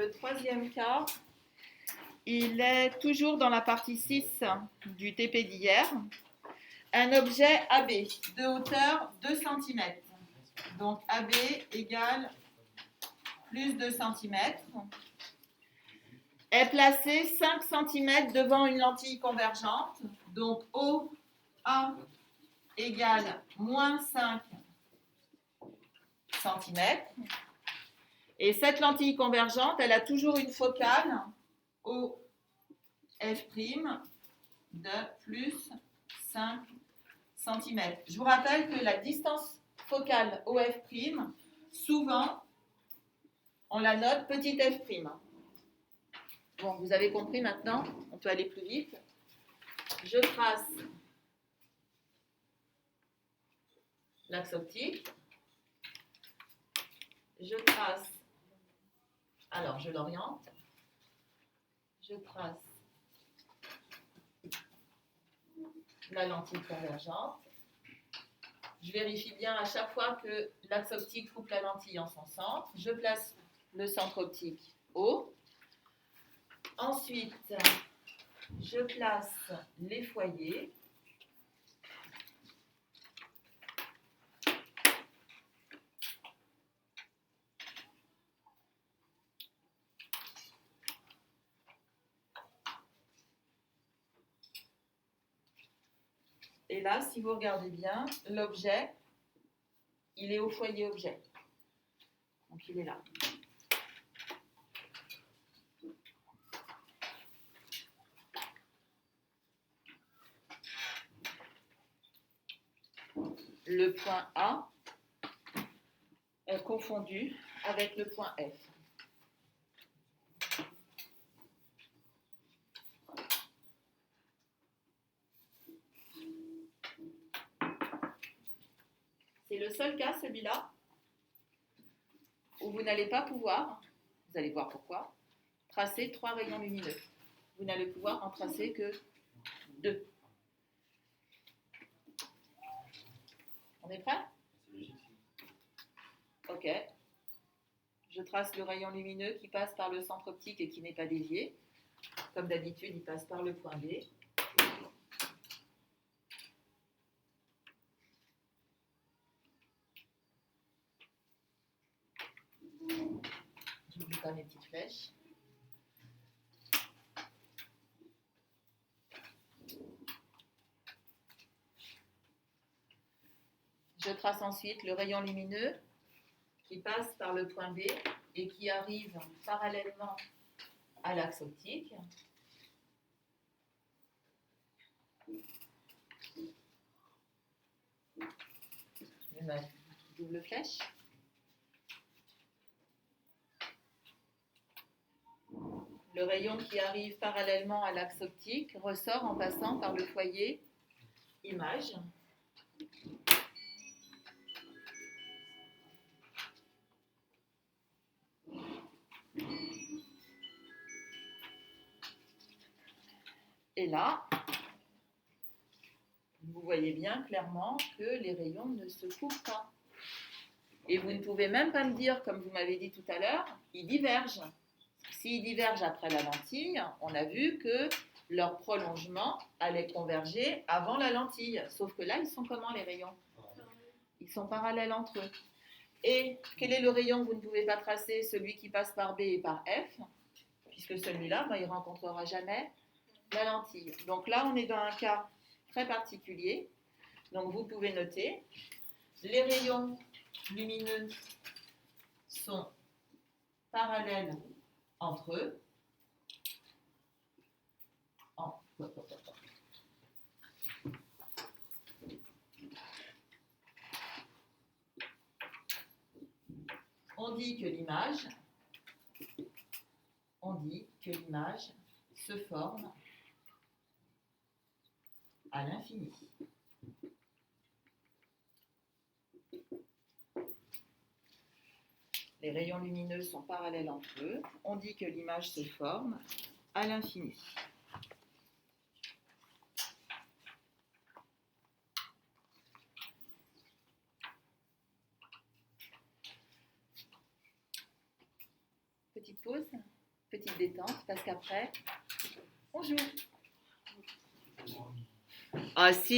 le troisième cas, il est toujours dans la partie 6 du TP d'hier. Un objet AB de hauteur 2 cm. Donc AB égale plus 2 cm. Est placé 5 cm devant une lentille convergente. Donc OA égale moins 5 cm. Et cette lentille convergente, elle a toujours une focale OF' de plus 5 cm. Je vous rappelle que la distance focale OF', souvent, on la note petit f'. Bon, vous avez compris maintenant, on peut aller plus vite. Je trace l'axe optique. Je trace, alors je l'oriente. Je trace la lentille convergente. Je vérifie bien à chaque fois que l'axe optique coupe la lentille en son centre. Je place le centre optique haut. Ensuite, je place les foyers. Et là, si vous regardez bien, l'objet, il est au foyer objet. Donc, il est là. Le point A est confondu avec le point F. C'est le seul cas, celui-là, où vous n'allez pas pouvoir, vous allez voir pourquoi, tracer 3 rayons lumineux. Vous n'allez pouvoir en tracer que 2. On est prêt? Ok. Je trace le rayon lumineux qui passe par le centre optique et qui n'est pas dévié. Comme d'habitude, il passe par le point B. Je n'oublie pas mes petites flèches. Je trace ensuite le rayon lumineux qui passe par le point B et qui arrive parallèlement à l'axe optique. Je mets ma double flèche. Le rayon qui arrive parallèlement à l'axe optique ressort en passant par le foyer image. Et là, vous voyez bien clairement que les rayons ne se coupent pas. Et vous ne pouvez même pas me dire, comme vous m'avez dit tout à l'heure, ils divergent. S'ils divergent après la lentille, on a vu que leur prolongement allait converger avant la lentille. Sauf que là, ils sont comment les rayons? Ils sont parallèles entre eux. Et quel est le rayon que vous ne pouvez pas tracer? Celui qui passe par B et par F, puisque celui-là, il ne rencontrera jamais la lentille. Donc là, on est dans un cas très particulier. Donc vous pouvez noter, les rayons lumineux sont parallèles entre eux. On dit que l'image se forme à l'infini. Les rayons lumineux sont parallèles entre eux. On dit que l'image se forme à l'infini. Petite petite pause, petite détente, parce qu'après, on joue. Ah si.